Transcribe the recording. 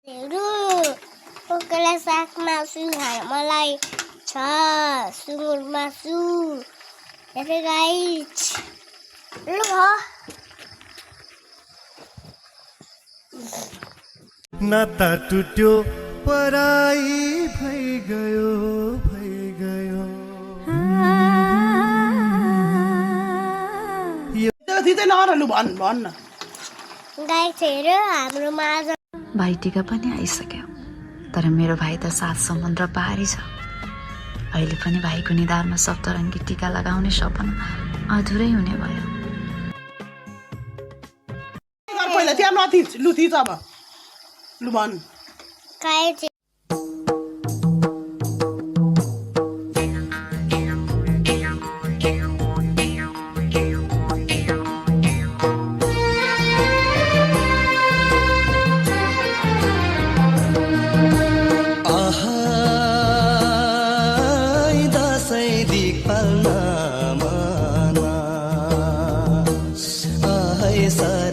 हेरु कोकला साग मासु खान मलाई छ सुँगुर मासु हेरे गाइस ल नाता टुट्यो पराई भइ गयो दिँदैन र लु भन्न गाइस हेर हाम्रोमा आज भाइटिका पनि आइसक्यो तर मेरो भाइ त 7 समुद्र पारी छ अहिले पनि भाइको निधारमा सप्तरङ्गी टीका लगाउने सपना अधुरै हुने भयो पहिला त्यहाँ नथिच लु थिच अब लु भन गाइस दसैँ